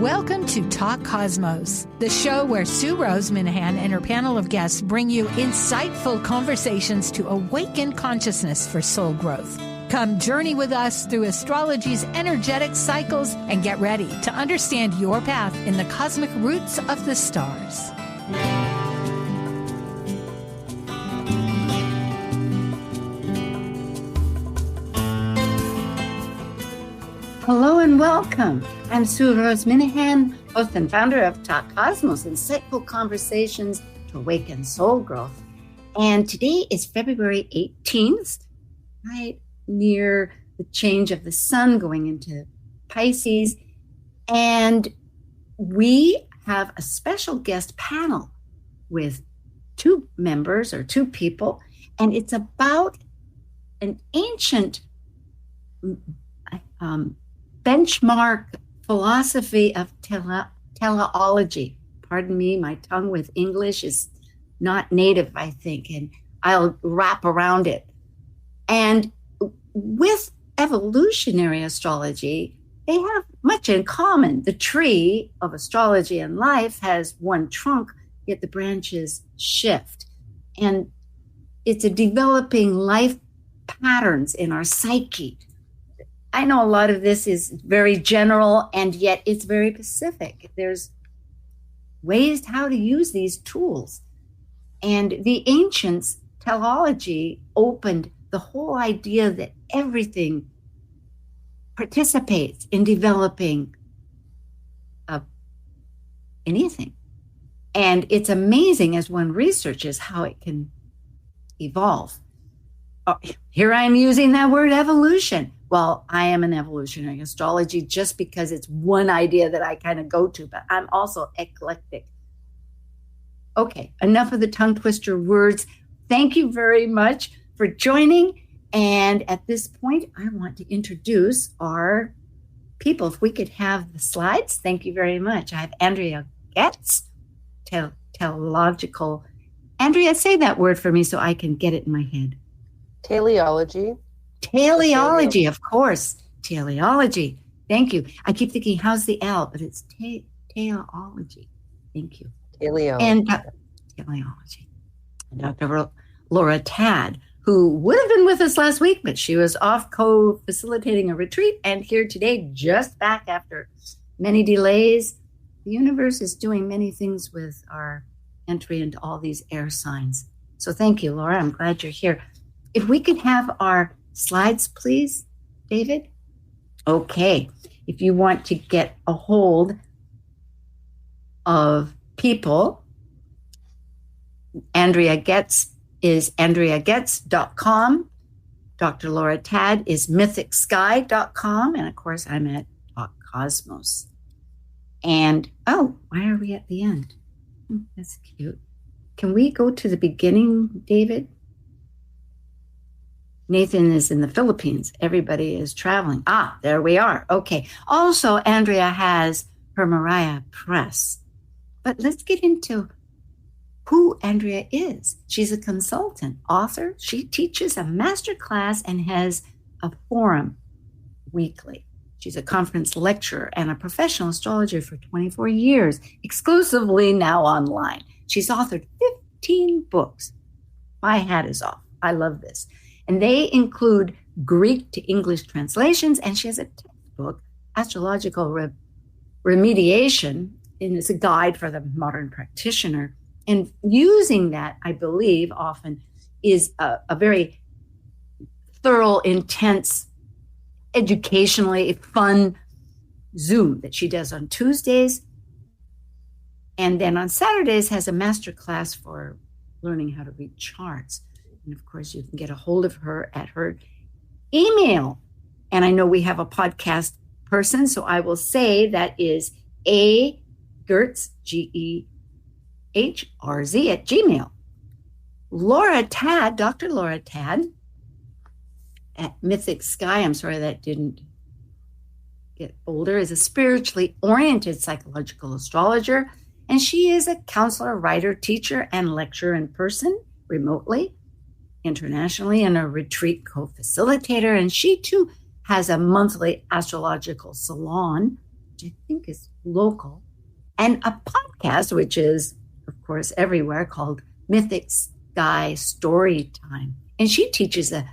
Welcome to Talk Cosmos, the show where Sue Minahan and her panel of guests bring you insightful conversations to awaken consciousness for soul growth. Come journey with us through astrology's energetic cycles and get ready to understand your path in the cosmic roots of the stars. Hello and welcome. I'm Sue Minahan, host and founder of Talk Cosmos, insightful conversations to awaken soul growth. And today is February 18th, right near the change of the sun going into Pisces. And we have a special guest panel with two members or two people, and it's about an ancient benchmark philosophy of teleology. Pardon me, my tongue with English is not native, I think, and I'll wrap around it. And with evolutionary astrology, they have much in common. The tree of astrology and life has one trunk, yet the branches shift. And it's a developing life patterns in our psyche. I know a lot of this is very general, and yet it's very specific. There's ways how to use these tools. And the ancients' teleology opened the whole idea that everything participates in developing anything. And it's amazing as one researches how it can evolve. Oh, here I'm using that word evolution. Well, I am an evolutionary astrology just because it's one idea that I kind of go to, but I'm also eclectic. Okay, enough of the tongue twister words. Thank you very much for joining. And at this point, I want to introduce our people. If we could have the slides, thank you very much. I have ANDREA GEHRZ, Teleological. ANDREA, say that word for me so I can get it in my head. Teleology. Teleology, of course. Teleology. Thank you. I keep thinking, how's the L? But it's teleology. Thank you. Teleology. And teleology. And Dr. Laura Tad, who would have been with us last week, but she was off co-facilitating a retreat and here today, just back after many delays. The universe is doing many things with our entry into all these air signs. So thank you, Laura. I'm glad you're here. If we could have our slides, please, David. Okay. If you want to get a hold of people, ANDREA GEHRZ is ANDREAGEHRZ.com. Dr. Laura Tad is mythicsky.com. And of course, I'm at Talk Cosmos. And, oh, why are we at the end? That's cute. Can we go to the beginning, David? Nathan is in the Philippines. Everybody is traveling. Ah, there we are. Okay. Also, ANDREA has her Mariah Press. But let's get into who ANDREA is. She's a consultant, author. She teaches a master class and has a forum weekly. She's a conference lecturer and a professional astrologer for 24 years, exclusively now online. She's authored 15 books. My hat is off. I love this. And they include Greek to English translations, and she has a textbook, Astrological Remediation, and it's a guide for the modern practitioner. And using that, I believe, often is a very thorough, intense, educationally fun Zoom that she does on Tuesdays. And then on Saturdays has a master class for learning how to read charts. And of course, you can get a hold of her at her email. And I know we have a podcast person, so I will say that is GEHRZ, GEHRZ at Gmail. Laura Tad, Dr. Laura Tad at Mythic Sky, I'm sorry that didn't get older, is a spiritually oriented psychological astrologer. And she is a counselor, writer, teacher, and lecturer in person, remotely, internationally, and a retreat co-facilitator. And she too has a monthly astrological salon, which I think is local, and a podcast, which is, of course, everywhere, called Mythic Sky Story Time. And she teaches a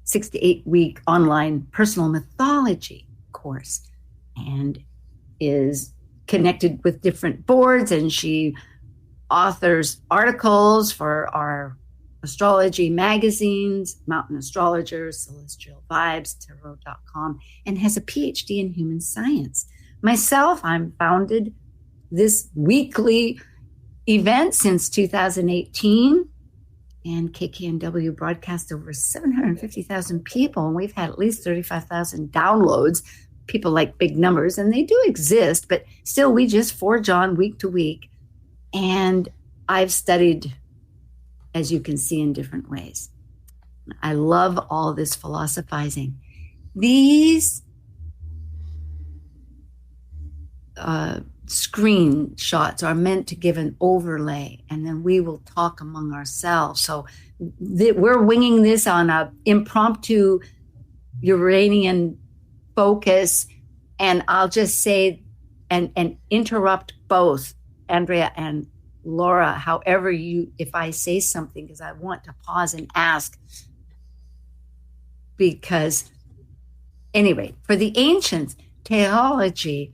6 to 8 week online personal mythology course and is connected with different boards, and she authors articles for our astrology magazines, Mountain Astrologer, Celestial Vibes, Tarot.com, and has a Ph.D. in human science. Myself, I'm founded this weekly event since 2018, and KKNW broadcast over 750,000 people, and we've had at least 35,000 downloads. People like big numbers, and they do exist, but still we just forge on week to week. And I've studied, as you can see, in different ways. I love all this philosophizing. These screenshots are meant to give an overlay, and then we will talk among ourselves. So we're winging this on a impromptu Uranian focus, and I'll just say and interrupt both Andrea and Laura, however if I say something, because I want to pause and ask. Because anyway, for the ancients, teleology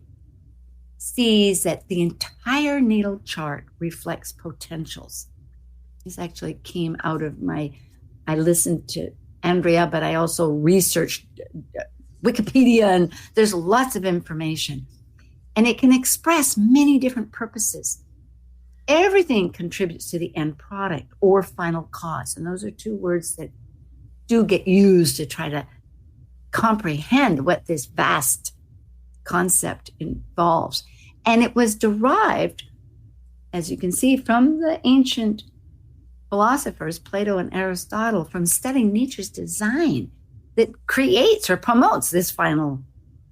sees that the entire natal chart reflects potentials. This actually came out of I listened to Andrea, but I also researched Wikipedia, and there's lots of information. And it can express many different purposes. Everything contributes to the end product or final cause. And those are two words that do get used to try to comprehend what this vast concept involves. And it was derived, as you can see, from the ancient philosophers, Plato and Aristotle, from studying nature's design that creates or promotes this final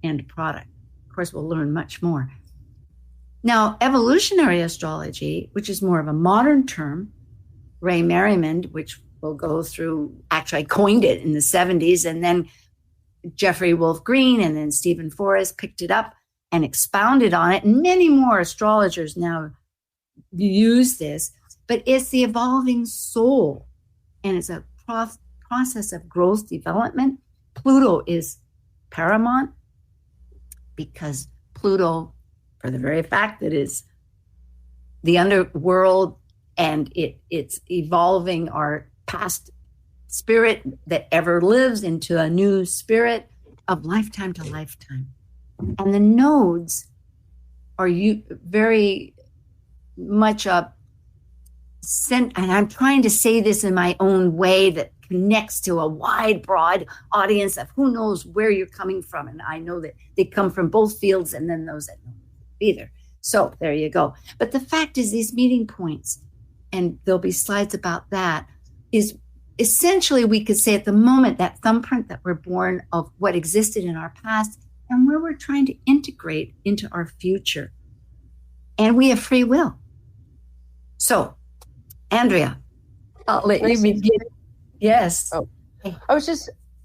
end product. Of course, we'll learn much more. Now, evolutionary astrology, which is more of a modern term, Ray Merriman, which we'll go through, actually I coined it in the 70s, and then Jeffrey Wolf Green and then Stephen Forrest picked it up and expounded on it. And many more astrologers now use this, but it's the evolving soul, and it's a process of growth development. Pluto is paramount because Pluto, for the very fact that it's the underworld and it's evolving our past spirit that ever lives into a new spirit of lifetime to lifetime. And the nodes are very much and I'm trying to say this in my own way that connects to a wide, broad audience of who knows where you're coming from. And I know that they come from both fields, and then those that don't either. So there you go. But the fact is, these meeting points, and there'll be slides about that, is essentially, we could say at the moment, that thumbprint that we're born of what existed in our past and where we're trying to integrate into our future. And we have free will. So, Andrea, I'll let you begin. Yes. Oh,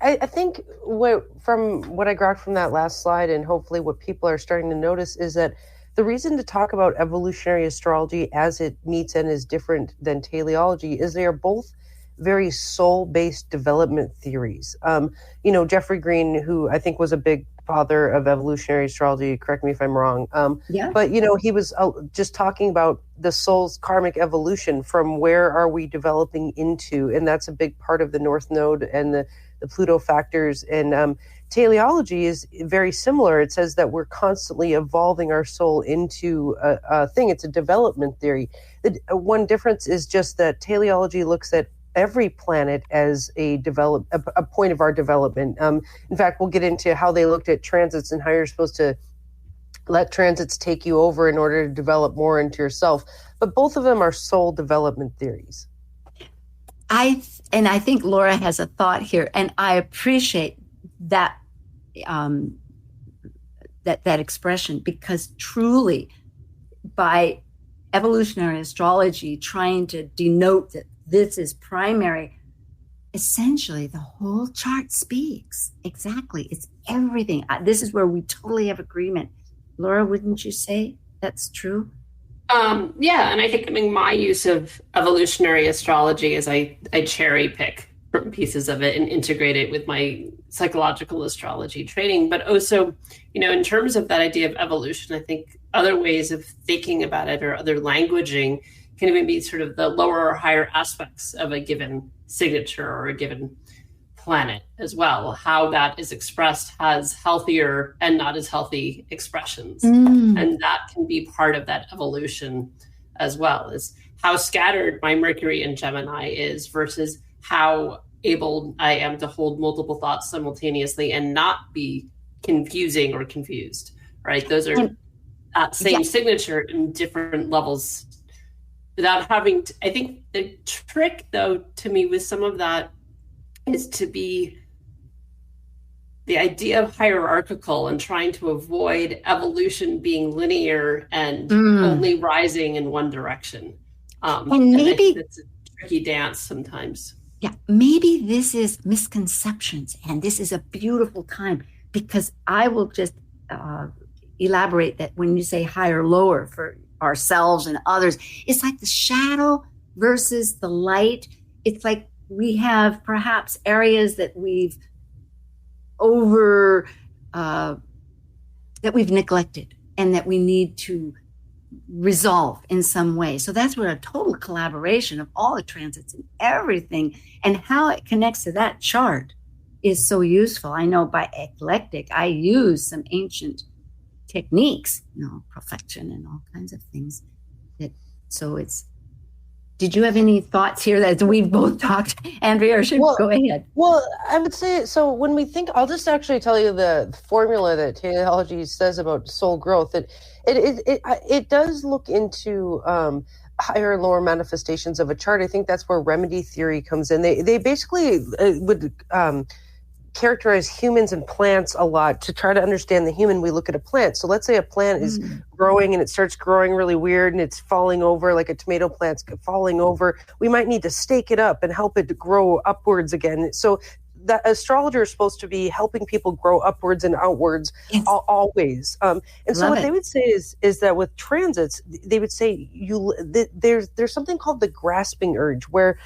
I think from what I grabbed from that last slide, and hopefully what people are starting to notice, is that the reason to talk about evolutionary astrology as it meets and is different than teleology is they are both very soul-based development theories. Jeffrey Green, who I think was a big father of evolutionary astrology, correct me if I'm wrong. But, he was just talking about the soul's karmic evolution from where are we developing into, and that's a big part of the North Node and the Pluto factors. And teleology is very similar. It says that we're constantly evolving our soul into a thing. It's a development theory. The one difference is just that teleology looks at every planet as a point of our development. In fact, we'll get into how they looked at transits and how you're supposed to let transits take you over in order to develop more into yourself. But both of them are soul development theories. I think Laura has a thought here, and I appreciate that that expression, because truly, by evolutionary astrology trying to denote that this is primary, essentially the whole chart speaks. Exactly. It's everything. This is where we totally have agreement. Laura, wouldn't you say that's true? Yeah, and I think my use of evolutionary astrology is I cherry pick from pieces of it and integrate it with my psychological astrology training. But also, in terms of that idea of evolution, I think other ways of thinking about it or other languaging can even be sort of the lower or higher aspects of a given signature or a given planet as well. How that is expressed has healthier and not as healthy expressions. And that can be part of that evolution as well, is how scattered my Mercury in Gemini is versus how able I am to hold multiple thoughts simultaneously and not be confusing or confused, right? Those are that same signature in different levels without having to, I think the trick though to me with some of that is to be the idea of hierarchical and trying to avoid evolution being linear and only rising in one direction. And maybe it's a tricky dance sometimes. Yeah, maybe this is misconceptions, and this is a beautiful time, because I will just elaborate that when you say higher, lower for ourselves and others, it's like the shadow versus the light. It's like we have perhaps areas that we've that we've neglected and that we need to resolve in some way. So that's where a total collaboration of all the transits and everything and how it connects to that chart is so useful. I know by eclectic, I use some ancient techniques, perfection and all kinds of things. Did you have any thoughts here that we've both talked, Andrea, or should go ahead? Well, I would say, so when we think, I'll just actually tell you the formula that teleology says about soul growth. It does look into higher and lower manifestations of a chart. I think that's where remedy theory comes in. They basically would characterize humans and plants a lot. To try to understand the human, we look at a plant. So let's say a plant is growing and it starts growing really weird and it's falling over, like a tomato plant's falling over. We might need to stake it up and help it to grow upwards again. So the astrologer is supposed to be helping people grow upwards and outwards always. And so what they would say is that with transits, they would say there's something called the grasping urge, where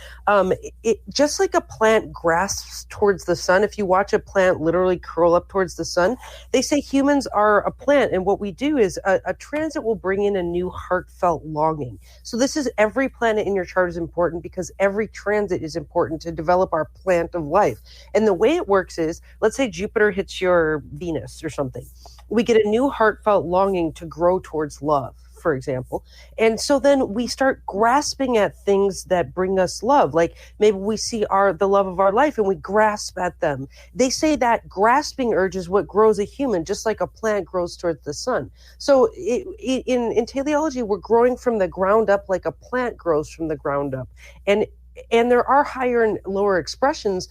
it just like a plant grasps towards the sun. If you watch a plant literally curl up towards the sun, they say humans are a plant. And what we do is a transit will bring in a new heartfelt longing. So this is every planet in your chart is important, because every transit is important to develop our plant of life. And the way it works is, let's say Jupiter hits your Venus or something. We get a new heartfelt longing to grow towards love, for example. And so then we start grasping at things that bring us love. Like maybe we see the love of our life and we grasp at them. They say that grasping urge is what grows a human, just like a plant grows towards the sun. So in teleology, we're growing from the ground up like a plant grows from the ground up. And there are higher and lower expressions.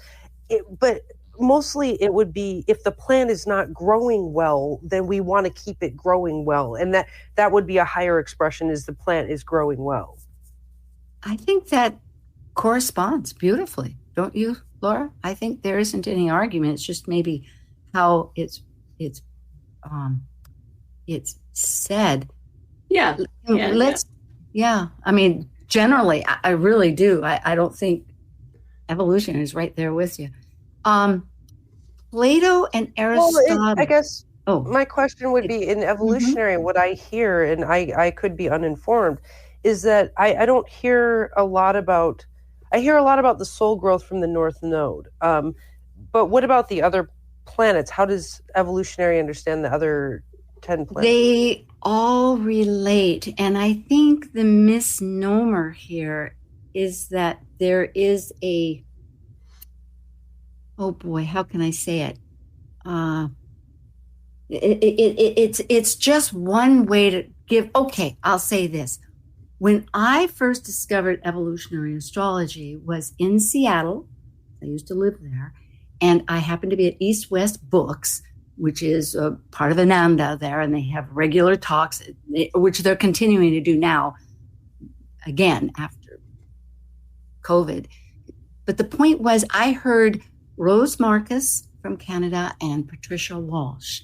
But mostly it would be, if the plant is not growing well, then we want to keep it growing well. And that would be a higher expression, is the plant is growing well. I think that corresponds beautifully. Don't you, Laura? I think there isn't any argument. It's just maybe how it's said. Yeah. I mean, generally, I really do. I don't think evolution is right there with you. Plato and Aristotle. Well, I guess my question would be, in evolutionary, what I hear, and I could be uninformed, is that I don't hear a lot about, I hear a lot about the soul growth from the North Node. But what about the other planets? How does evolutionary understand the other 10 planets? They all relate. And I think the misnomer here is that there is how can I say it? It's just one way to give. Okay, I'll say this. When I first discovered evolutionary astrology was in Seattle. I used to live there. And I happened to be at East West Books, which is part of Ananda there. And they have regular talks, which they're continuing to do now, again, after COVID. But the point was, I heard Rose Marcus from Canada and Patricia Walsh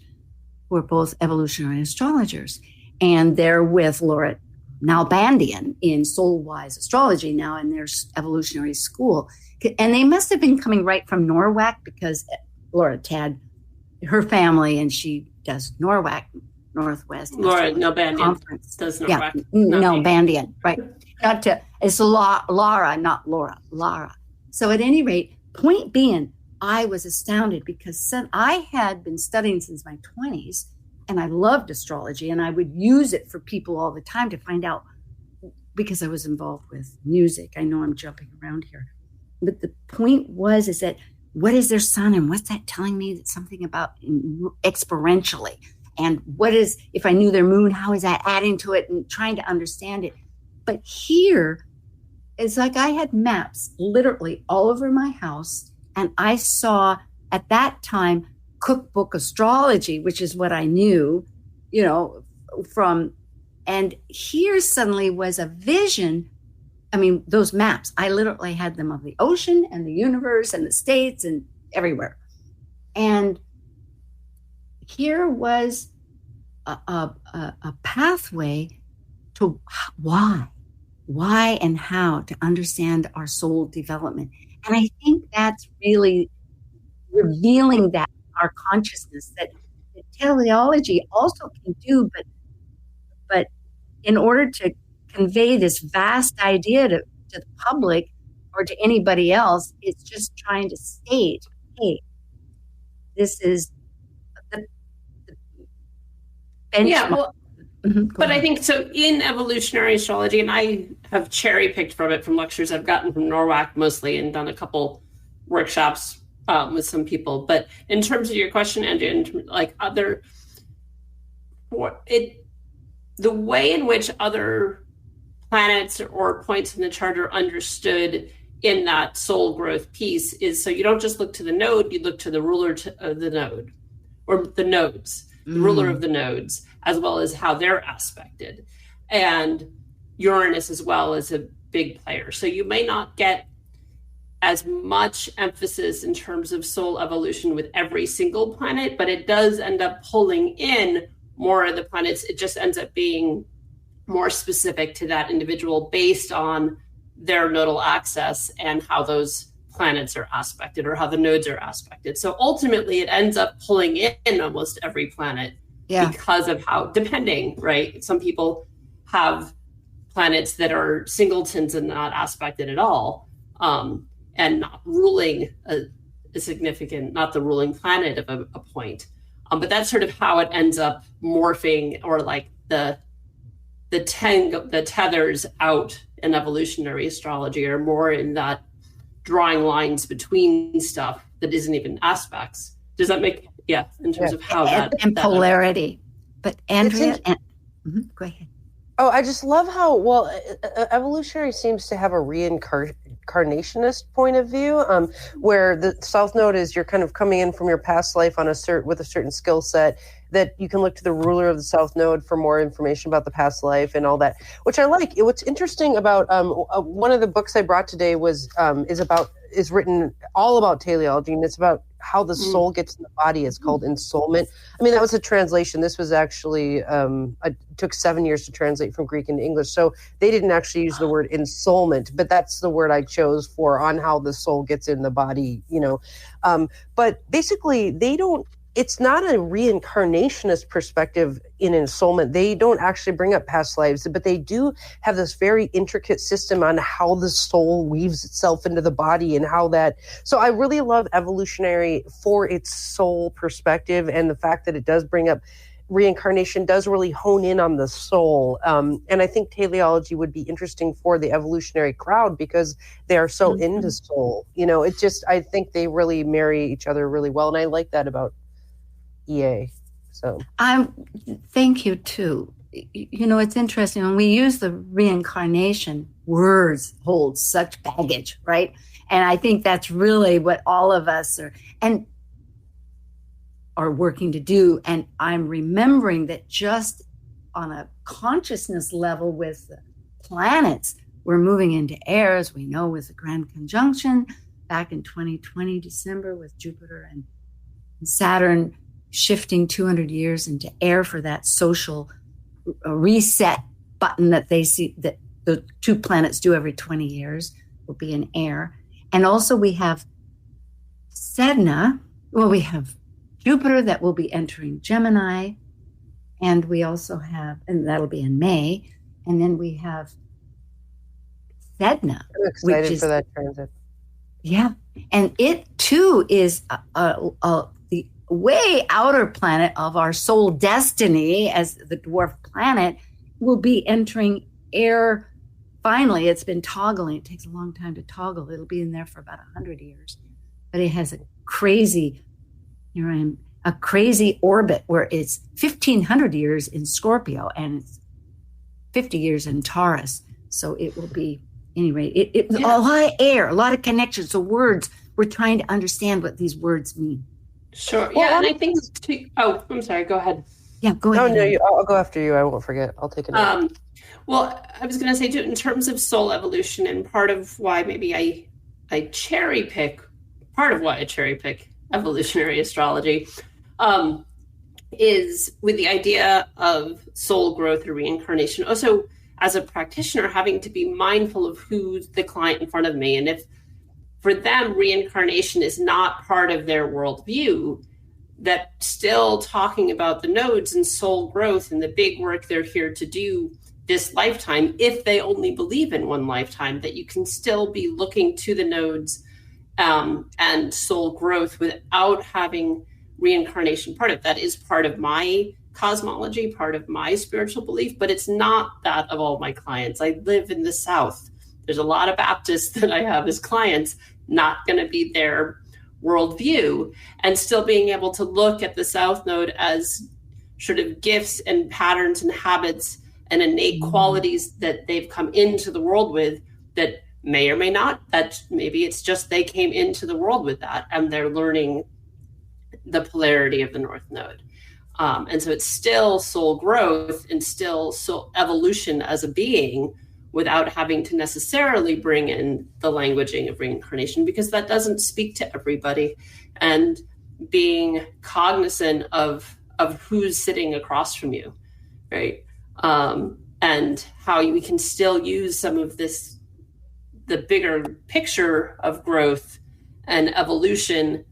who are both evolutionary astrologers. And they're with Laura Nalbandian in Soul-Wise Astrology now in their evolutionary school. And they must have been coming right from NORWAC, because Laura Tad, her family, and she does NORWAC, Northwest Laura Nalbandian Conference. Does NORWAC. Yeah, Nalbandian, right. It's Laura, not Laura, Lara. So at any rate, point being, I was astounded because I had been studying since my 20s, and I loved astrology, and I would use it for people all the time to find out, because I was involved with music. I know I'm jumping around here. But the point is that what is their sun, and what's that telling me? That something about experientially. And what is, if I knew their moon, how is that adding to it, and trying to understand it. But here, it's like I had maps literally all over my house. And I saw at that time cookbook astrology, which is what I knew, from. And here suddenly was a vision. I mean, those maps, I literally had them of the ocean and the universe and the states and everywhere. And here was a pathway to why and how to understand our soul development. And I think that's really revealing that our consciousness that teleology also can do, but in order to convey this vast idea to the public or to anybody else, it's just trying to state, hey, this is the benchmark. Yeah, well, but I think so in evolutionary astrology, and I have cherry picked from it from lectures I've gotten from NORWAC mostly, and done a couple workshops with some people. But in terms of your question, Andrea, the way in which other planets or points in the chart are understood in that soul growth piece is, so you don't just look to the node, you look to the ruler of the node, or the nodes, the ruler of the nodes, as well as how they're aspected. And Uranus as well is a big player. So you may not get as much emphasis in terms of soul evolution with every single planet, but it does end up pulling in more of the planets. It just ends up being more specific to that individual based on their nodal axis and how those planets are aspected, or how the nodes are aspected. So ultimately it ends up pulling in almost every planet because of how, depending, right? Some people have planets that are singletons and not aspected at all, and not ruling a significant, not the ruling planet of a point. But that's sort of how it ends up morphing, or like the tethers out in evolutionary astrology are more in that drawing lines between stuff that isn't even aspects. Does that make, in terms of how and polarity. But Andrea, go ahead. Oh, I just love how, evolutionary seems to have a reincarnationist point of view, where the South Node is you're kind of coming in from your past life with a certain skill set, that you can look to the ruler of the South Node for more information about the past life and all that, which I like. What's interesting about one of the books I brought today is written all about teleology, and it's about how the soul gets in the body. It's called ensoulment. I mean, that was a translation. This was actually, it took 7 years to translate from Greek into English. So they didn't actually use the word ensoulment, but that's the word I chose on how the soul gets in the body, But basically it's not a reincarnationist perspective in ensoulment. They don't actually bring up past lives, but they do have this very intricate system on how the soul weaves itself into the body and how that. So I really love evolutionary for its soul perspective, and the fact that it does bring up reincarnation does really hone in on the soul. And I think teleology would be interesting for the evolutionary crowd because they are so into soul. I think they really marry each other really well. And I like that about EA. So thank you too. It's interesting when we use the reincarnation, words hold such baggage, right? And I think that's really what all of us are working to do. And I'm remembering that just on a consciousness level with the planets, we're moving into air, as we know, with the Grand Conjunction back in 2020, December, with Jupiter and Saturn shifting 200 years into air for that social reset button that they see that the two planets do every 20 years will be in air. And also we have Sedna. Well, we have Jupiter that will be entering Gemini. And we also have, and that'll be in May. And then we have Sedna. I'm excited for that transit. Yeah. And it too is the way outer planet of our soul destiny as the dwarf planet will be entering air. Finally, it's been toggling. It takes a long time to toggle. It'll be in there for about 100 years. But it has a crazy orbit where it's 1,500 years in Scorpio and it's 50 years in Taurus. So it will be, anyway, a lot of air, a lot of connections. So words, we're trying to understand what these words mean. Sure. Yeah, and I think, I'm sorry, go ahead. Yeah, go ahead. No, I'll go after you. I won't forget. I'll take it. Well, I was going to say, too, in terms of soul evolution, and part of why maybe I cherry pick evolutionary astrology is with the idea of soul growth or reincarnation. Also, as a practitioner, having to be mindful of who's the client in front of me. And if for them, reincarnation is not part of their worldview, that still talking about the nodes and soul growth and the big work they're here to do this lifetime, if they only believe in one lifetime, that you can still be looking to the nodes and soul growth without having reincarnation part of it. That is part of my cosmology, part of my spiritual belief, but it's not that of all my clients. I live in the South. There's a lot of Baptists that I have as clients, not going to be their worldview, and still being able to look at the South Node as sort of gifts and patterns and habits and innate qualities that they've come into the world with that may or may not, that maybe it's just they came into the world with that and they're learning the polarity of the North Node. And so it's still soul growth and still soul evolution as a being without having to necessarily bring in the languaging of reincarnation, because that doesn't speak to everybody. And being cognizant of who's sitting across from you, right? And how we can still use some of this, the bigger picture of growth and evolution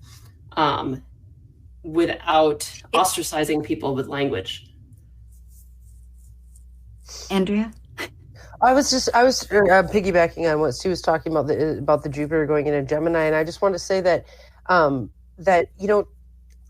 without ostracizing people with language. Andrea? I was piggybacking on what Sue was talking about the Jupiter going into Gemini, and I just want to say that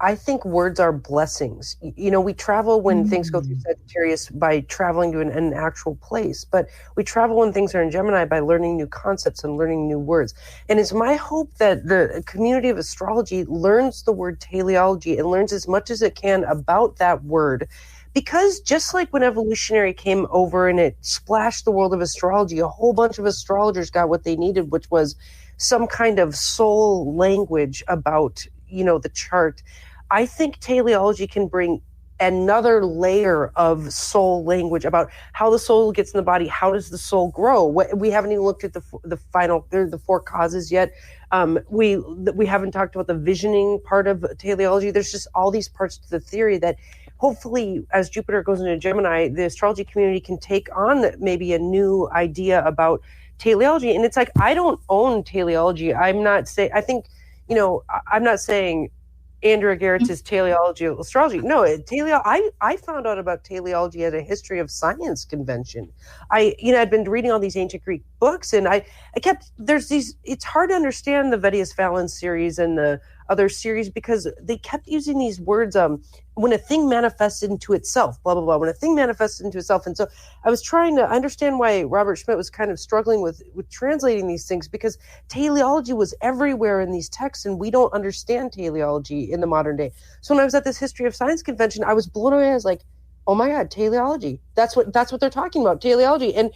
I think words are blessings. We travel when things go through Sagittarius by traveling to an actual place, but we travel when things are in Gemini by learning new concepts and learning new words. And it's my hope that the community of astrology learns the word teleology and learns as much as it can about that word. Because just like when evolutionary came over and it splashed the world of astrology, a whole bunch of astrologers got what they needed, which was some kind of soul language about, the chart. I think teleology can bring another layer of soul language about how the soul gets in the body. How does the soul grow? We haven't even looked at the four causes yet. We haven't talked about the visioning part of teleology. There's just all these parts to the theory that hopefully, as Jupiter goes into Gemini, the astrology community can take on maybe a new idea about teleology. And it's like, I don't own teleology. I'm not saying ANDREA GEHRZ is teleological astrology. No, I found out about teleology at a History of Science convention. I'd been reading all these ancient Greek books, and it's hard to understand the Vedias Phalans series and the other series because they kept using these words, when a thing manifests into itself, blah, blah, blah, when a thing manifests into itself. And so I was trying to understand why Robert Schmidt was kind of struggling with translating these things, because teleology was everywhere in these texts, and we don't understand teleology in the modern day. So when I was at this History of Science convention, I was blown away. I was like, oh my God, teleology. That's what they're talking about, teleology. And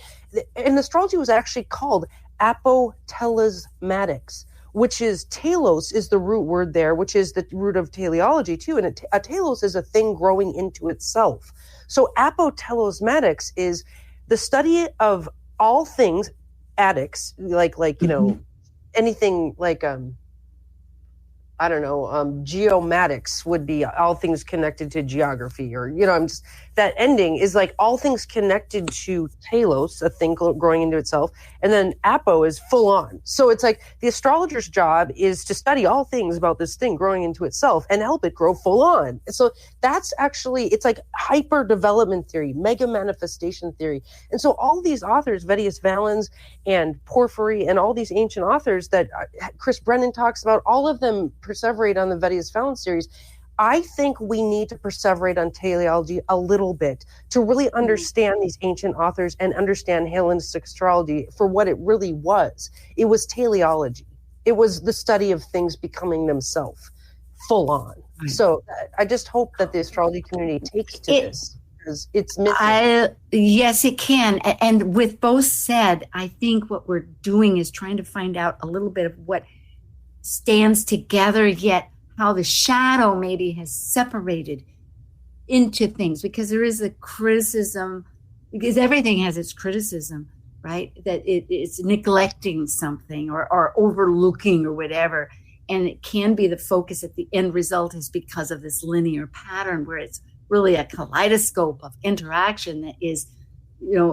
astrology was actually called apotelesmatics, which is telos is the root word there, which is the root of teleology too. And a telos is a thing growing into itself. So apotelesmatics is the study of all things, adics, like anything like I don't know, geomatics would be all things connected to geography, or, that ending is like all things connected to telos, a thing growing into itself. And then apo is full on. So it's like the astrologer's job is to study all things about this thing growing into itself and help it grow full on. And so that's actually, it's like hyper development theory, mega manifestation theory. And so all these authors, Vettius Valens and Porphyry and all these ancient authors that Chris Brennan talks about, all of them perseverate on the Vettius Valens series. I think we need to perseverate on teleology a little bit to really understand these ancient authors and understand Hellenistic astrology for what it really was. It was teleology. It was the study of things becoming themselves, full on. Right. So I just hope that the astrology community takes to this, because it's missing. Yes, it can. And with both said, I think what we're doing is trying to find out a little bit of what stands together, yet how the shadow maybe has separated into things, because there is a criticism, because everything has its criticism, right? That it's neglecting something or overlooking or whatever. And it can be the focus at the end result is because of this linear pattern where it's really a kaleidoscope of interaction that is,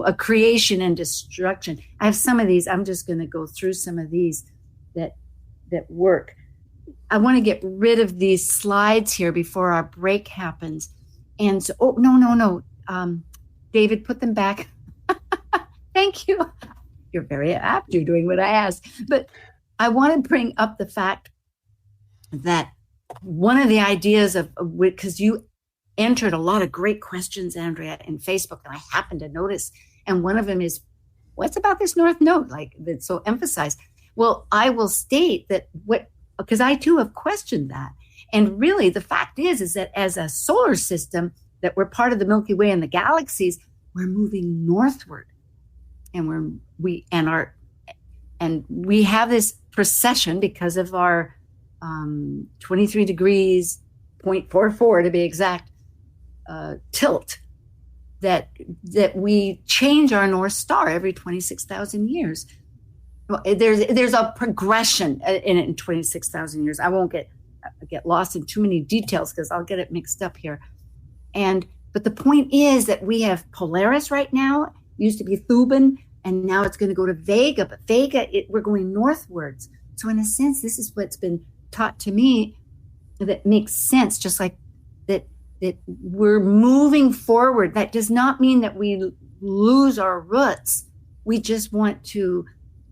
a creation and destruction. I have some of these. I'm just going to go through some of these that work. I want to get rid of these slides here before our break happens. And so, no. David, put them back. Thank you. You're very apt. You're doing what I asked. But I want to bring up the fact that one of the ideas because you entered a lot of great questions, Andrea, in Facebook, and I happened to notice. And one of them is, what's about this North Node? Like, that's so emphasized. Well, I will state that because I too have questioned that. And really the fact is that as a solar system, that we're part of the Milky Way and the galaxies, we're moving northward. And we have this precession because of our 23 degrees, 0.44 to be exact, tilt, that we change our North Star every 26,000 years. There's a progression in 26,000 years. I won't get lost in too many details because I'll get it mixed up here. But the point is that we have Polaris right now. It used to be Thuban, and now it's going to go to Vega. But Vega, we're going northwards. So in a sense, this is what's been taught to me that makes sense. Just like that we're moving forward. That does not mean that we lose our roots. We just want to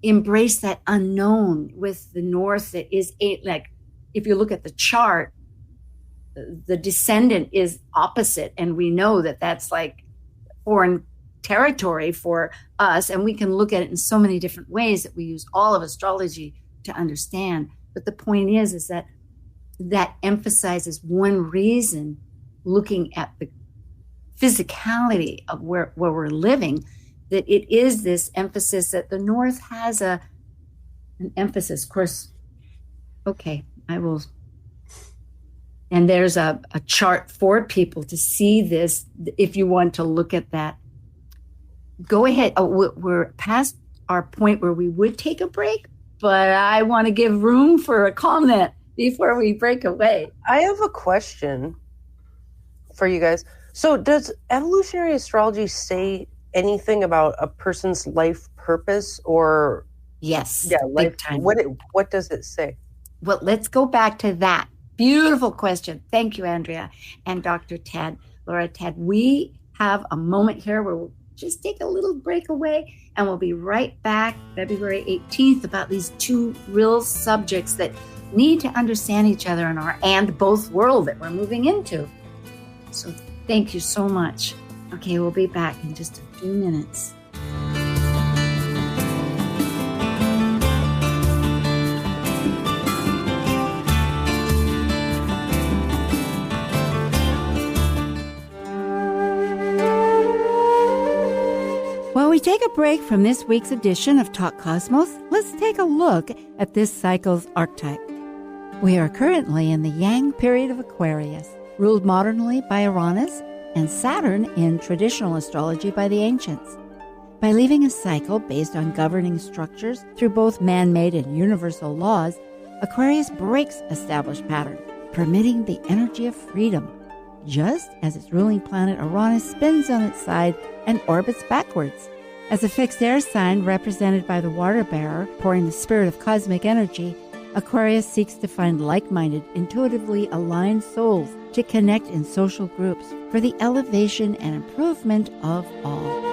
embrace that unknown with the north that is like, if you look at the chart, the descendant is opposite, and we know that that's like foreign territory for us, and we can look at it in so many different ways that we use all of astrology to understand. But the point is that emphasizes one reason, looking at the physicality of where we're living, that it is this emphasis that the North has an emphasis. Of course, okay, I will. And there's a chart for people to see this. If you want to look at that, go ahead. We're past our point where we would take a break, but I want to give room for a comment before we break away. I have a question for you guys. So does evolutionary astrology say anything about a person's life purpose, or yes, life time? What does it say? Well, let's go back to that beautiful question. Thank you, Andrea and Dr. Tad, Laura Tad. We have a moment here where we'll just take a little break away, and we'll be right back February 18th about these two real subjects that need to understand each other in our and both world that we're moving into. So thank you so much. Okay, we'll be back in just a few minutes. While we take a break from this week's edition of Talk Cosmos, let's take a look at this cycle's archetype. We are currently in the Yang period of Aquarius, ruled modernly by Uranus, and Saturn in traditional astrology by the ancients. By leaving a cycle based on governing structures through both man-made and universal laws, Aquarius breaks established patterns, permitting the energy of freedom, just as its ruling planet Uranus spins on its side and orbits backwards. As a fixed air sign represented by the water bearer pouring the spirit of cosmic energy, Aquarius seeks to find like-minded, intuitively aligned souls to connect in social groups for the elevation and improvement of all.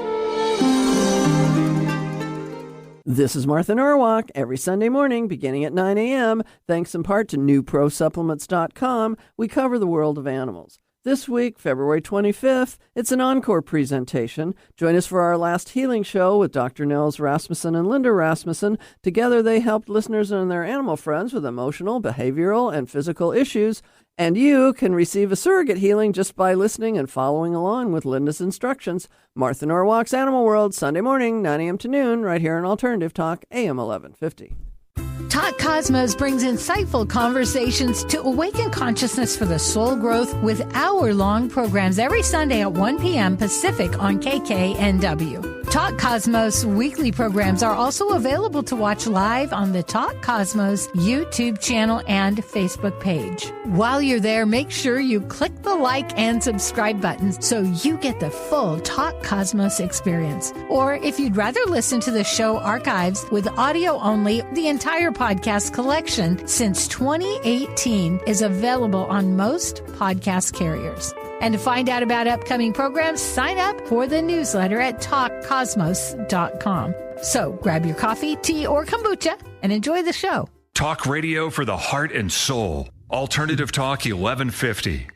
This is Martha Norwalk every Sunday morning beginning at 9 a.m. Thanks in part to newprosupplements.com, we cover the world of animals. This week, February 25th, it's an encore presentation. Join us for our last healing show with Dr. Nels Rasmussen and Linda Rasmussen. Together, they helped listeners and their animal friends with emotional, behavioral, and physical issues. And you can receive a surrogate healing just by listening and following along with Linda's instructions. Martha Norwalk's Animal World, Sunday morning, 9 a.m. to noon, right here on Alternative Talk, AM 1150. Talk Cosmos brings insightful conversations to awaken consciousness for the soul growth with hour-long programs every Sunday at 1 p.m. Pacific on KKNW. Talk Cosmos weekly programs are also available to watch live on the Talk Cosmos YouTube channel and Facebook page. While you're there, make sure you click the like and subscribe buttons so you get the full Talk Cosmos experience. Or if you'd rather listen to the show archives with audio only, the entire podcast collection since 2018 is available on most podcast carriers. And to find out about upcoming programs, sign up for the newsletter at talkcosmos.com. So grab your coffee, tea, or kombucha and enjoy the show. Talk radio for the heart and soul. Alternative Talk 1150.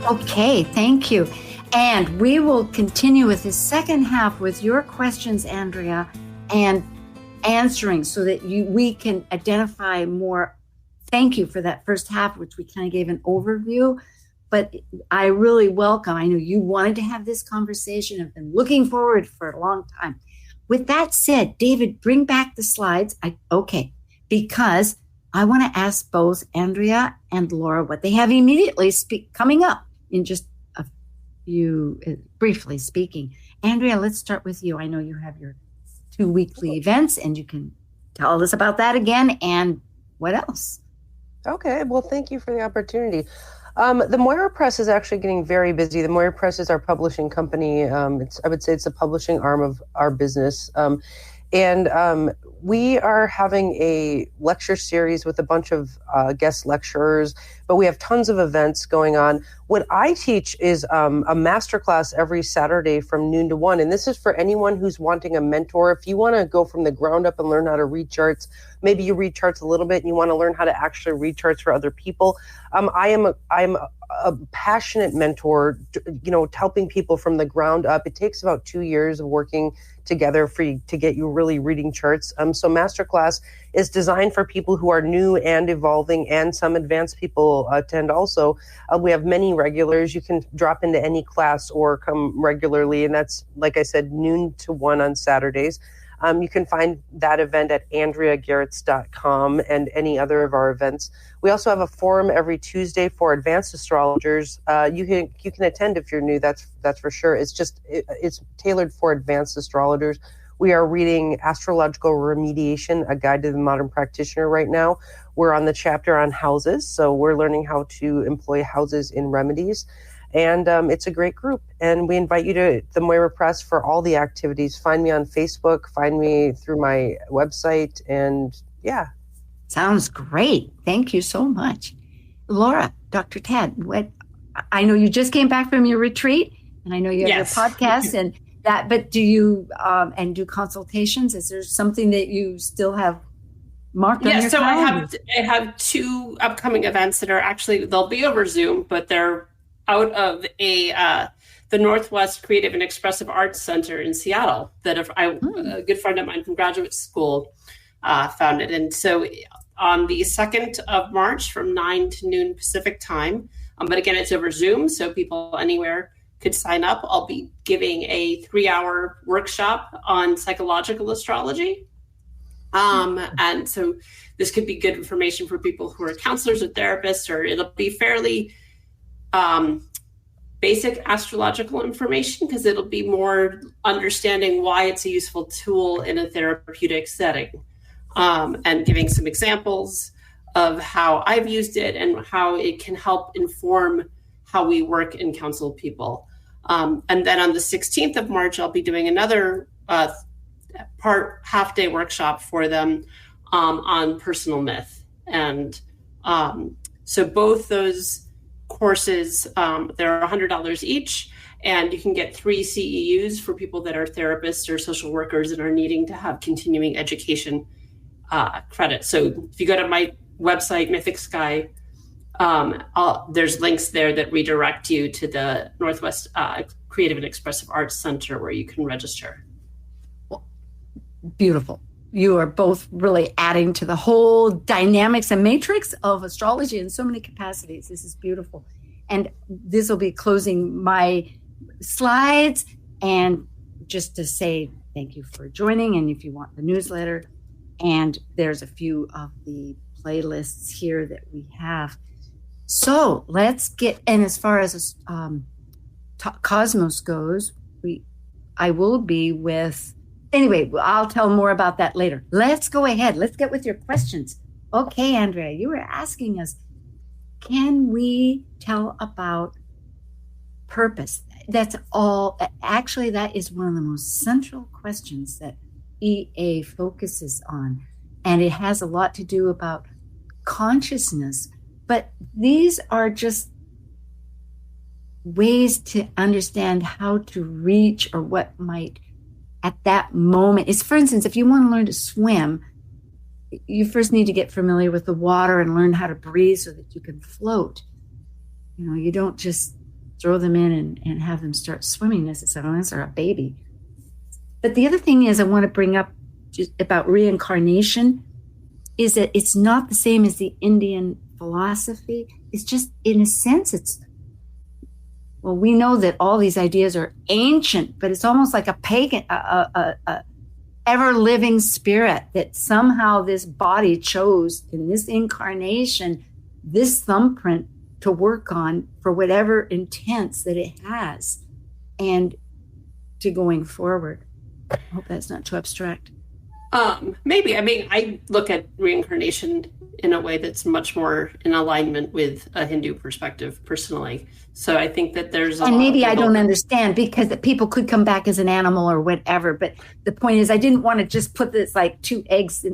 Okay, thank you. And we will continue with the second half with your questions, Andrea, and answering so that we can identify more. Thank you for that first half, which we kind of gave an overview. But I really welcome, I know you wanted to have this conversation. I've been looking forward for a long time. With that said, David, bring back the slides. Because I want to ask both Andrea and Laura what they have immediately coming up in just a few, briefly speaking. Andrea, let's start with you. I know you have your 2 weekly events, and you can tell us about that again. And what else? Okay, well, thank you for the opportunity. The Moira Press is actually getting very busy. The Moira Press is our publishing company. I would say it's the publishing arm of our business. And we are having a lecture series with a bunch of guest lecturers, but we have tons of events going on. What I teach is a masterclass every Saturday from noon to 1. And this is for anyone who's wanting a mentor. If you want to go from the ground up and learn how to read charts, maybe you read charts a little bit and you want to learn how to actually read charts for other people. I am a passionate mentor, helping people from the ground up. It takes about 2 years of working together to get you really reading charts. So Masterclass is designed for people who are new and evolving, and some advanced people attend also. We have many regulars. You can drop into any class or come regularly, and that's, like I said, noon to 1 on Saturdays. You can find that event at ANDREA.com and any other of our events. We also have a forum every Tuesday for advanced astrologers. You can attend if you're new. That's for sure. It's tailored for advanced astrologers. We are reading Astrological Remediation, a guide to the modern practitioner right now. We're on the chapter on houses, so we're learning how to employ houses in remedies. And it's a great group. And we invite you to the Moira Press for all the activities. Find me on Facebook, find me through my website, and yeah. Sounds great. Thank you so much. Laura, Dr. Tad, I know you just came back from your retreat, and I know you have your podcast and that, but do you and do consultations? Is there something that you still have marked on your calendar? I have 2 upcoming events that are actually, they'll be over Zoom, but they're out of the Northwest Creative and Expressive Arts Center in Seattle that a good friend of mine from graduate school founded. And so on the 2nd of March from 9 to noon Pacific time, but again, it's over Zoom, so people anywhere could sign up. I'll be giving a 3-hour workshop on psychological astrology. And so this could be good information for people who are counselors or therapists, or it'll be fairly basic astrological information because it'll be more understanding why it's a useful tool in a therapeutic setting, and giving some examples of how I've used it and how it can help inform how we work and counsel people. And then on the 16th of March, I'll be doing another half-day workshop for them on personal myth. And so both those courses, they're $100 each, and you can get 3 CEUs for people that are therapists or social workers and are needing to have continuing education credit. So if you go to my website, Mythic Sky, there's links there that redirect you to the Northwest Creative and Expressive Arts Center where you can register. Beautiful. You are both really adding to the whole dynamics and matrix of astrology in so many capacities. This is beautiful. And this will be closing my slides. And just to say thank you for joining. And if you want the newsletter, and there's a few of the playlists here that we have. So let's get, and as far as Cosmos goes, I will be with, anyway, I'll tell more about that later. Let's go ahead. Let's get with your questions. Okay, Andrea, you were asking us, can we tell about purpose? That's all. Actually, that is one of the most central questions that EA focuses on. And it has a lot to do about consciousness. But these are just ways to understand how to reach or what might at that moment is, for instance, if you want to learn to swim, you first need to get familiar with the water and learn how to breathe so that you can float. You know, you don't just throw them in and have them start swimming necessarily unless they're a baby. But the other thing is I want to bring up just about reincarnation is that it's not the same as the Indian philosophy. It's just, in a sense, well, we know that all these ideas are ancient, but it's almost like a pagan, a ever-living spirit that somehow this body chose in this incarnation, this thumbprint to work on for whatever intents that it has and to going forward. I hope that's not too abstract. Maybe. I mean, I look at reincarnation in a way that's much more in alignment with a Hindu perspective personally. So I think that there's and maybe I don't understand because the people could come back as an animal or whatever. But the point is, I didn't want to just put this like two eggs,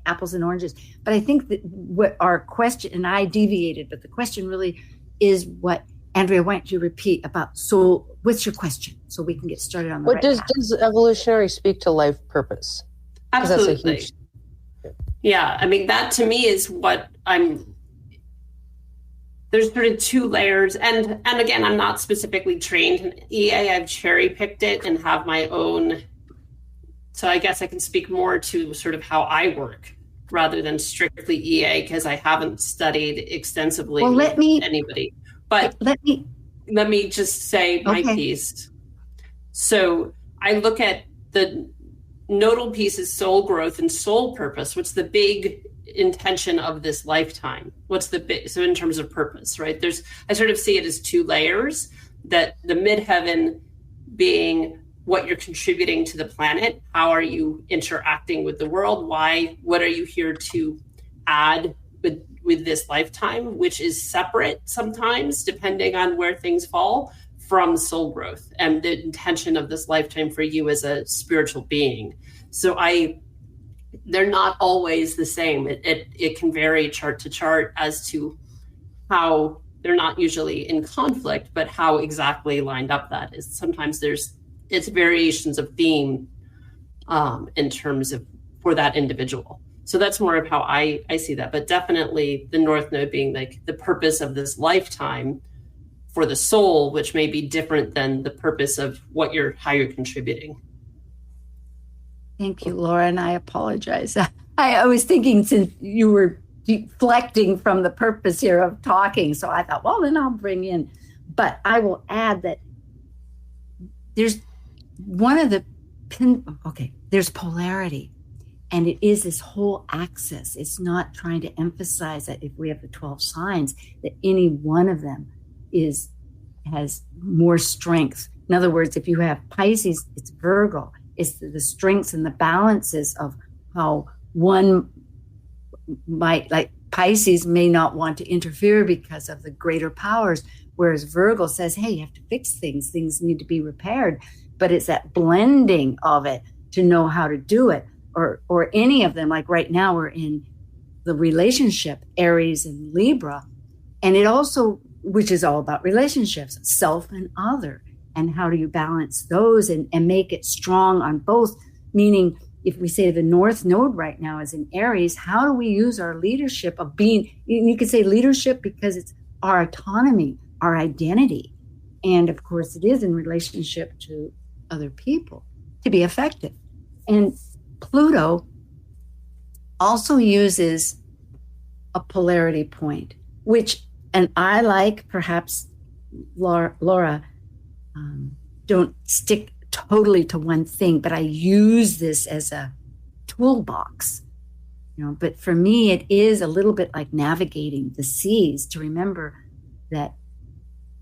apples and oranges. But I think that what our question, and I deviated, but the question really is what, Andrea, why don't you repeat about soul? What's your question? So we can get started on the what does evolutionary speak to life purpose? Absolutely. Yeah, I mean, that to me is what there's sort of 2 layers. And again, I'm not specifically trained in EA. I've cherry picked it and have my own. So I guess I can speak more to sort of how I work rather than strictly EA because I haven't studied extensively with anybody. But let me just say my piece. So I look at the nodal piece is soul growth and soul purpose. What's the big intention of this lifetime? What's the big, so in terms of purpose, right? I sort of see it as 2 layers, that the midheaven being what you're contributing to the planet. How are you interacting with the world? What are you here to add with this lifetime, which is separate sometimes, depending on where things fall, from soul growth and the intention of this lifetime for you as a spiritual being. So they're not always the same. It can vary chart to chart as to how they're not usually in conflict, but how exactly lined up that is. Sometimes it's variations of theme in terms of for that individual. So that's more of how I see that. But definitely the North Node being like the purpose of this lifetime for the soul, which may be different than the purpose of how you're contributing. Thank you, Laura, and I apologize. I was thinking since you were deflecting from the purpose here of talking, so I thought, well, then I'll bring in. But I will add that there's there's polarity, and it is this whole axis. It's not trying to emphasize that if we have the 12 signs, that any one of them is has more strength. In other words, if you have Pisces, it's Virgo. It's the strengths and the balances of how one might, like Pisces may not want to interfere because of the greater powers, whereas Virgo says, hey, you have to fix things. Things need to be repaired. But it's that blending of it to know how to do it, or any of them. Like right now we're in the relationship, Aries and Libra, and it also, which is all about relationships, self and other, and how do you balance those and make it strong on both? Meaning, if we say the North Node right now is in Aries, how do we use our leadership of being, you could say leadership because it's our autonomy, our identity. And of course, it is in relationship to other people to be effective. And Pluto also uses a polarity point, which, and I like, perhaps Laura, don't stick totally to one thing, but I use this as a toolbox, but for me, it is a little bit like navigating the seas, to remember that,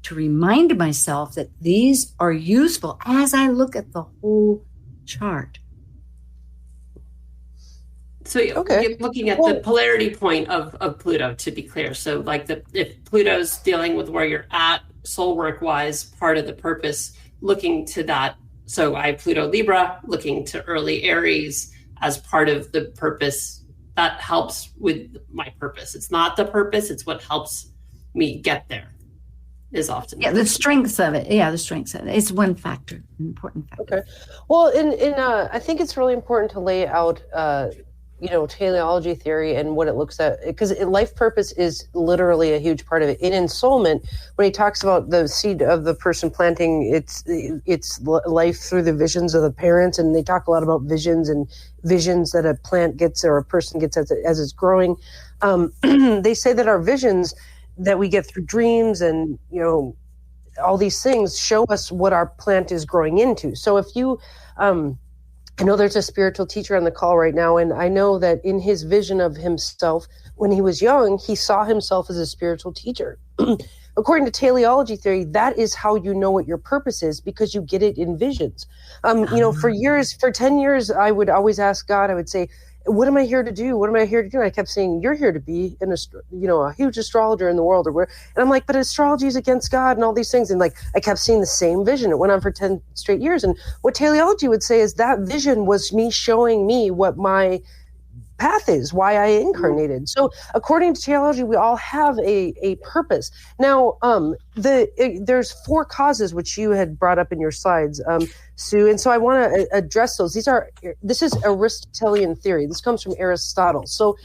to remind myself that these are useful as I look at the whole chart. So you're looking at the polarity point of Pluto, to be clear. So like if Pluto's dealing with where you're at soul work wise, part of the purpose, looking to that. So I have Pluto Libra, looking to early Aries as part of the purpose that helps with my purpose. It's not the purpose, it's what helps me get there. Is often the strengths of it. Yeah, the strengths of it. It's one factor, an important factor. Okay. Well, I think it's really important to lay out teleology theory and what it looks at, because life purpose is literally a huge part of it. In Ensoulment, when he talks about the seed of the person planting its life through the visions of the parents, and they talk a lot about visions that a plant gets or a person gets as it's growing. They say that our visions that we get through dreams and all these things show us what our plant is growing into. So if you I know there's a spiritual teacher on the call right now, and I know that in his vision of himself when he was young, he saw himself as a spiritual teacher. According to teleology theory, that is how you know what your purpose is, because you get it in visions. For 10 years, I would always ask God, I would say, what am I here to do? What am I here to do? And I kept saying, you're here to be a huge astrologer in the world, and I'm like, but astrology is against God and all these things. And like, I kept seeing the same vision. It went on for 10 straight years. And what teleology would say is that vision was me showing me what my path is, why I incarnated. So according to teleology, we all have a purpose. Now, there's 4 causes, which you had brought up in your slides, Sue. And so I want to address those. This is Aristotelian theory. This comes from Aristotle. So,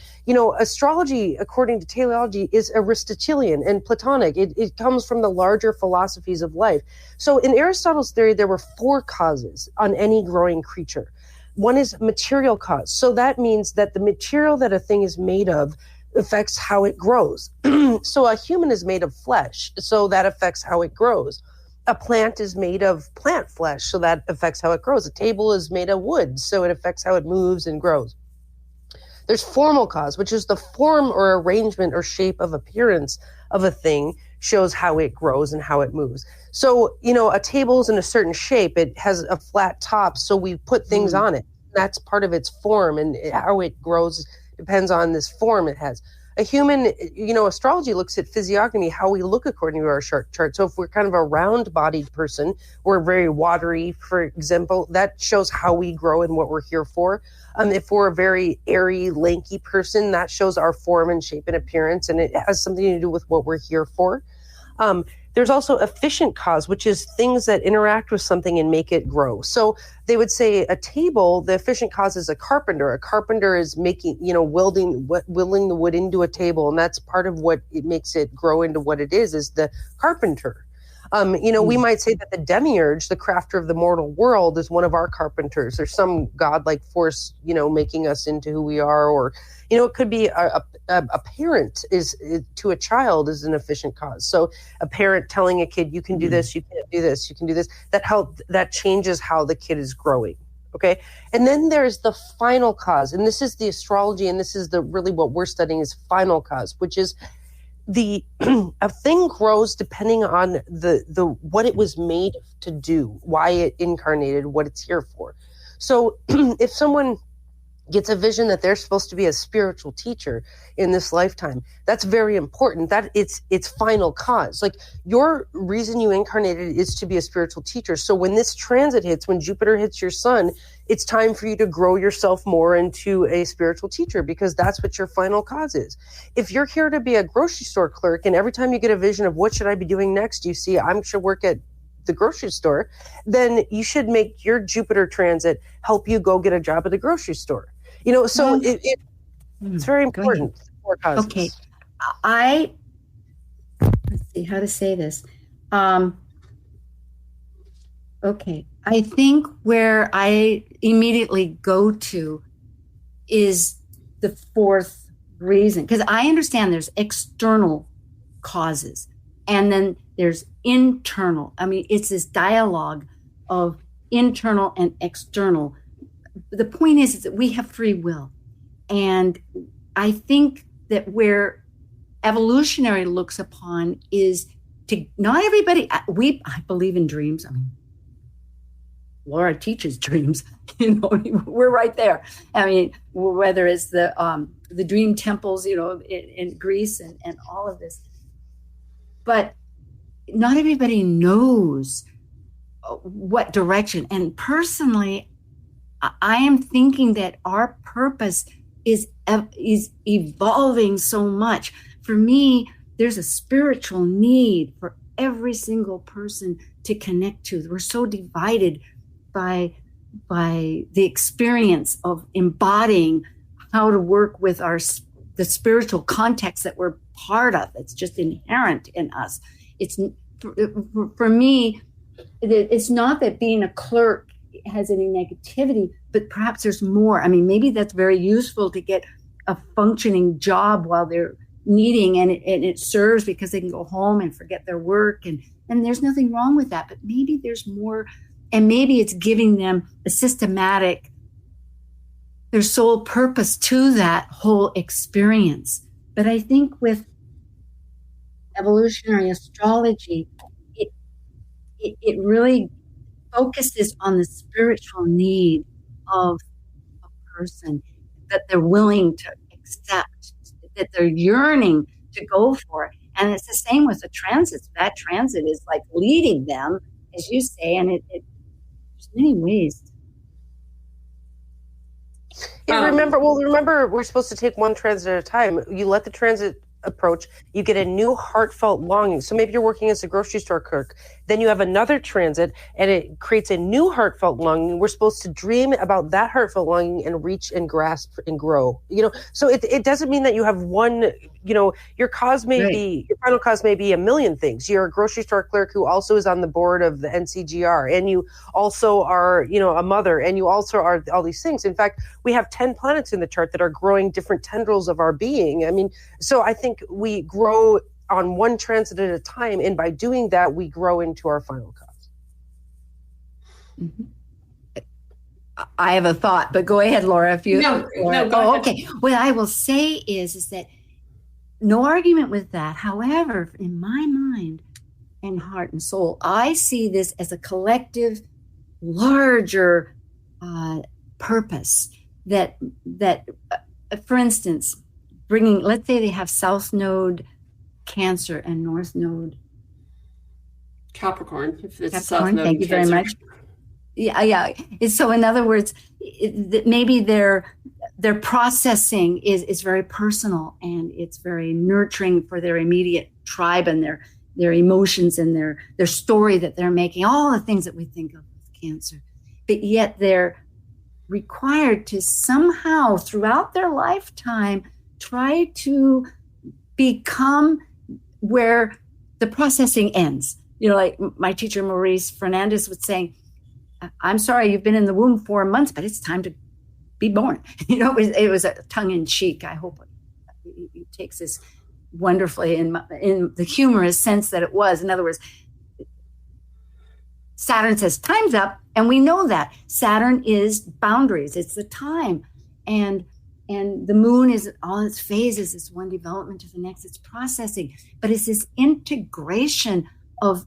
astrology, according to teleology, is Aristotelian and Platonic. It comes from the larger philosophies of life. So in Aristotle's theory, there were 4 causes on any growing creature. One is material cause. So that means that the material that a thing is made of affects how it grows. So a human is made of flesh, so that affects how it grows. A plant is made of plant flesh, so that affects how it grows. A table is made of wood, so it affects how it moves and grows. There's formal cause, which is the form or arrangement or shape of appearance of a thing shows how it grows and how it moves. So, a table is in a certain shape. It has a flat top, so we put things on it. That's part of its form, and how it grows depends on this form it has. A human, astrology looks at physiognomy, how we look according to our chart. So if we're kind of a round-bodied person, we're very watery, for example, that shows how we grow and what we're here for. If we're a very airy, lanky person, that shows our form and shape and appearance, and it has something to do with what we're here for. There's also efficient cause, which is things that interact with something and make it grow. So they would say a table, the efficient cause is a carpenter. A carpenter is making, willing the wood into a table. And that's part of what it makes it grow into what it is the carpenter. We might say that the demiurge, the crafter of the mortal world, is one of our carpenters. There's some godlike force, making us into who we are. Or, it could be a parent to a child is an efficient cause. So a parent telling a kid, you can do this, you can't do this, you can do this, that changes how the kid is growing. Okay. And then there's the final cause. And this is the astrology. And this is really what we're studying is final cause, which is a thing grows depending on the what it was made to do, why it incarnated, what it's here for. So if someone gets a vision that they're supposed to be a spiritual teacher in this lifetime, that's very important. That it's final cause. Like, your reason you incarnated is to be a spiritual teacher. So when this transit hits, when Jupiter hits your sun, it's time for you to grow yourself more into a spiritual teacher, because that's what your final cause is. If you're here to be a grocery store clerk, and every time you get a vision of what should I be doing next, you see, I should work at the grocery store, then you should make your Jupiter transit help you go get a job at the grocery store. So it's very important. Okay. Let's see how to say this. Okay. I think where I immediately go to is the fourth reason, because I understand there's external causes and then there's internal. I mean, it's this dialogue of internal and external. The point is that we have free will. And I think that where evolutionary looks upon is to not everybody, I believe in dreams. I mean, Laura teaches dreams, we're right there. I mean, whether it's the dream temples, in Greece and all of this, but not everybody knows what direction. And personally, I am thinking that our purpose is evolving so much. For me, there's a spiritual need for every single person to connect to. We're so divided by the experience of embodying how to work with the spiritual context that we're part of. It's just inherent in us. It's for me, it's not that being a clerk has any negativity, but perhaps there's more. I mean, maybe that's very useful to get a functioning job while they're needing, and it serves because they can go home and forget their work, and there's nothing wrong with that. But maybe there's more, and maybe it's giving them a systematic, their sole purpose to that whole experience. But I think with evolutionary astrology, it really focuses on the spiritual need of a person that they're willing to accept, that they're yearning to go for. And it's the same with the transits. That transit is like leading them, as you say, and there's many ways. Remember, we're supposed to take one transit at a time. You let the transit approach, you get a new heartfelt longing. So maybe you're working as a grocery store clerk, then you have another transit and it creates a new heartfelt longing. We're supposed to dream about that heartfelt longing and reach and grasp and grow. So it doesn't mean that you have one, your cause may be, your final cause may be a million things. You're a grocery store clerk who also is on the board of the NCGR, and you also are, a mother, and you also are all these things. In fact, we have 10 planets in the chart that are growing different tendrils of our being. I mean, so I think we grow on one transit at a time, and by doing that, we grow into our final cause. Mm-hmm. I have a thought, but go ahead, Laura. If you go ahead. Okay. What I will say is that no argument with that. However, in my mind and heart and soul, I see this as a collective, larger purpose. That, for instance, let's say they have South Node Cancer and North Node Capricorn. If it's Capricorn, South Node thank you Cancer. very much. Yeah. So in other words, maybe their processing is very personal, and it's very nurturing for their immediate tribe and their emotions and their story that they're making, all the things that we think of with cancer. But yet they're required to somehow throughout their lifetime try to become where the processing ends. Like my teacher Maurice Fernandez was saying, I'm sorry, you've been in the womb 4 months, but it's time to be born. It was a tongue-in-cheek. I hope he takes this wonderfully in the humorous sense that it was. In other words, Saturn says time's up, and we know that Saturn is boundaries. It's the time, and And the moon is all its phases. It's one development to the next. It's processing, but it's this integration of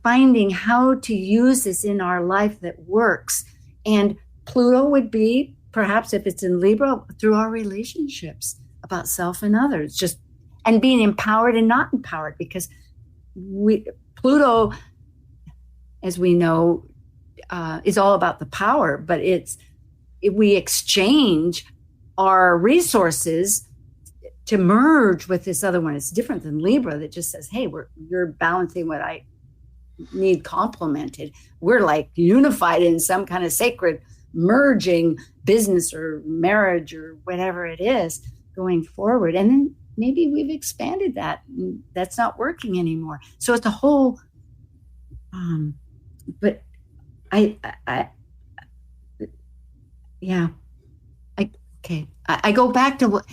finding how to use this in our life that works. And Pluto would be, perhaps if it's in Libra, through our relationships about self and others, and being empowered and not empowered, because Pluto, as we know, is all about the power, but we exchange our resources to merge with this other one. It's different than Libra that just says, hey, you're balancing what I need complemented. We're like unified in some kind of sacred merging business or marriage or whatever it is going forward. And then maybe we've expanded that. And that's not working anymore. So it's a whole, but I go back to what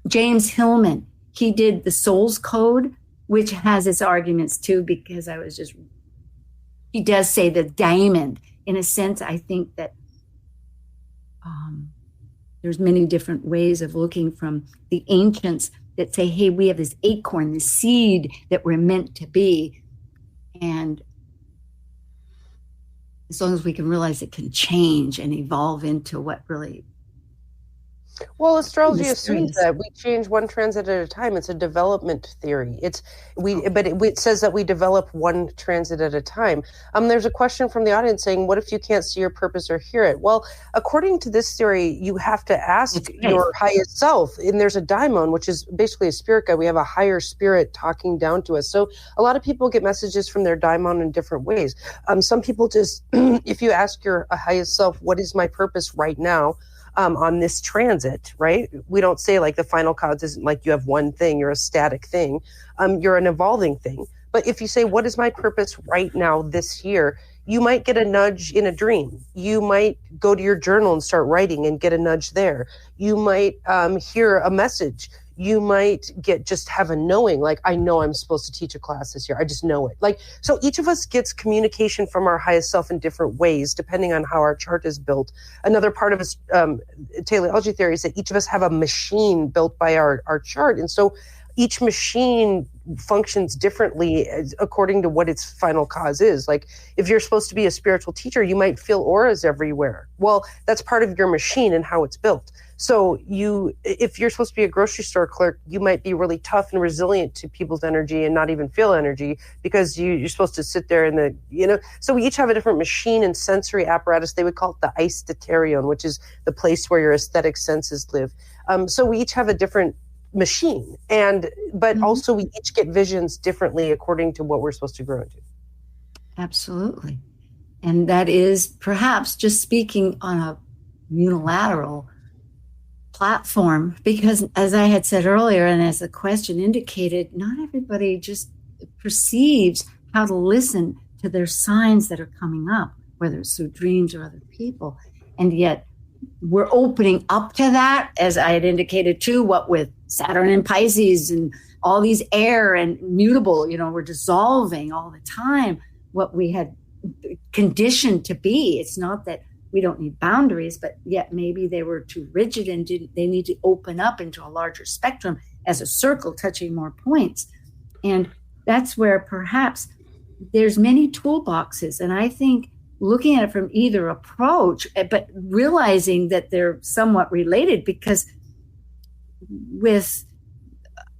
James Hillman, he did the Soul's Code, which has its arguments too, because he does say the diamond. In a sense, I think that there's many different ways of looking from the ancients that say, hey, we have this acorn, this seed that we're meant to be. And as long as we can realize it can change and evolve into what really. Well, astrology assumes that we change one transit at a time. It's a development theory. It says that we develop one transit at a time. There's a question from the audience saying, what if you can't see your purpose or hear it? Well, according to this theory, you have to ask your highest self. And there's a daimon, which is basically a spirit guide. We have a higher spirit talking down to us. So a lot of people get messages from their daimon in different ways. Some people just, if you ask your highest self, what is my purpose right now? On this transit, right? We don't say like the final cause isn't like you have one thing, you're a static thing, you're an evolving thing. But if you say, what is my purpose right now this year? You might get a nudge in a dream. You might go to your journal and start writing and get a nudge there. You might hear a message. You might have a knowing, like, I know I'm supposed to teach a class this year. I just know it. Like, so each of us gets communication from our highest self in different ways, depending on how our chart is built. Another part of teleology theory is that each of us have a machine built by our chart. And so each machine functions differently according to what its final cause is. Like, if you're supposed to be a spiritual teacher, you might feel auras everywhere. Well, that's part of your machine and how it's built. So if you're supposed to be a grocery store clerk, you might be really tough and resilient to people's energy and not even feel energy because you're supposed to sit there so we each have a different machine and sensory apparatus. They would call it the eistaterion, which is the place where your aesthetic senses live. So we each have a different machine, but also we each get visions differently according to what we're supposed to grow into. Absolutely. And that is perhaps just speaking on a unilateral platform, because as I had said earlier, and as the question indicated, not everybody just perceives how to listen to their signs that are coming up, whether it's through dreams or other people. And yet we're opening up to that, as I had indicated too, what with Saturn and Pisces and all these air and mutable, we're dissolving all the time what we had conditioned to be. It's not that we don't need boundaries, but yet maybe they were too rigid and they need to open up into a larger spectrum as a circle touching more points. And that's where perhaps there's many toolboxes. And I think looking at it from either approach, but realizing that they're somewhat related, because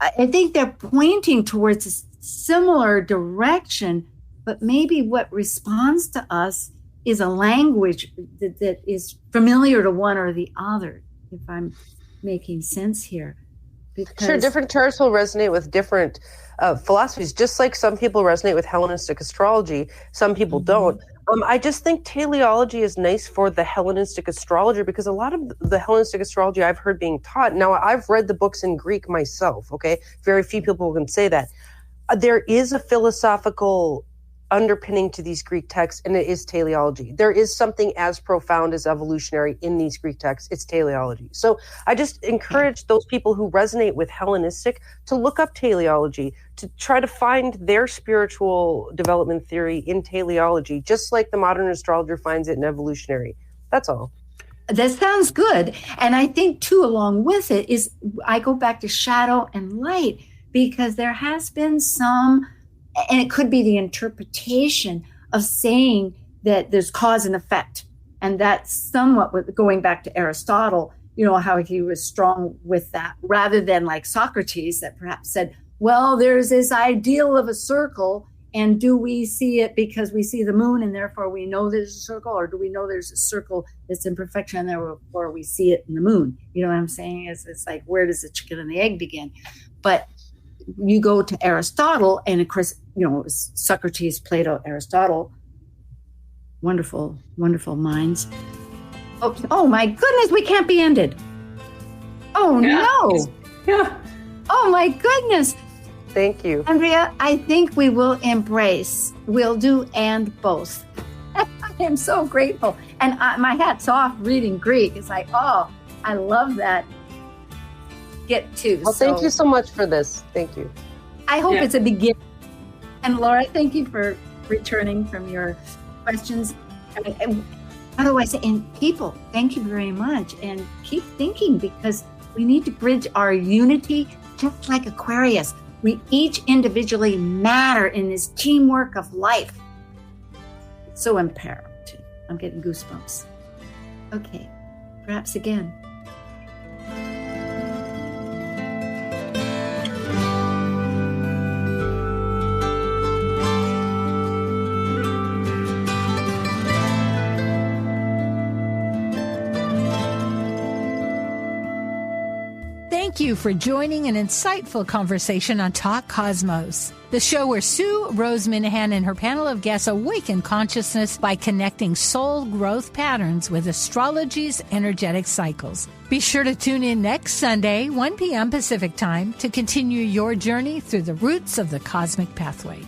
I think they're pointing towards a similar direction, but maybe what responds to us is a language that is familiar to one or the other, if I'm making sense here. Sure, different charts will resonate with different philosophies, just like some people resonate with Hellenistic astrology, some people don't. I just think teleology is nice for the Hellenistic astrologer, because a lot of the Hellenistic astrology I've heard being taught, now I've read the books in Greek myself, okay? Very few people can say that. There is a philosophical underpinning to these Greek texts, and it is teleology. There is something as profound as evolutionary in these Greek texts. It's teleology. So I just encourage those people who resonate with Hellenistic to look up teleology, to try to find their spiritual development theory in teleology, just like the modern astrologer finds it in evolutionary. That's all. That sounds good. And I think, too, along with it is I go back to shadow and light, because there has been some, and it could be the interpretation of saying that there's cause and effect. And that's somewhat with going back to Aristotle, how he was strong with that, rather than like Socrates that perhaps said, well, there's this ideal of a circle. And do we see it because we see the moon and therefore we know there's a circle? Or do we know there's a circle that's in perfection and therefore we see it in the moon? You know what I'm saying? It's like, where does the chicken and the egg begin? But you go to Aristotle, and of course, it was Socrates, Plato, Aristotle, wonderful, wonderful minds. Oh my goodness, we can't be ended. Oh, yeah. No. Yeah. Oh my goodness. Thank you. Andrea, I think we'll do and both. I am so grateful. And my hat's off reading Greek. It's like, oh, I love that. Get to. Well, thank you so much for this. Thank you. I hope it's a beginning. And Laura, thank you for returning from your questions. How do I say? And people, thank you very much. And keep thinking, because we need to bridge our unity, just like Aquarius. We each individually matter in this teamwork of life. It's so imperative. I'm getting goosebumps. Okay, perhaps again. Thank you for joining an insightful conversation on Talk Cosmos, the show where Sue Minahan and her panel of guests awaken consciousness by connecting soul growth patterns with astrology's energetic cycles. Be sure to tune in next Sunday, 1 p.m. Pacific Time, to continue your journey through the roots of the cosmic pathway.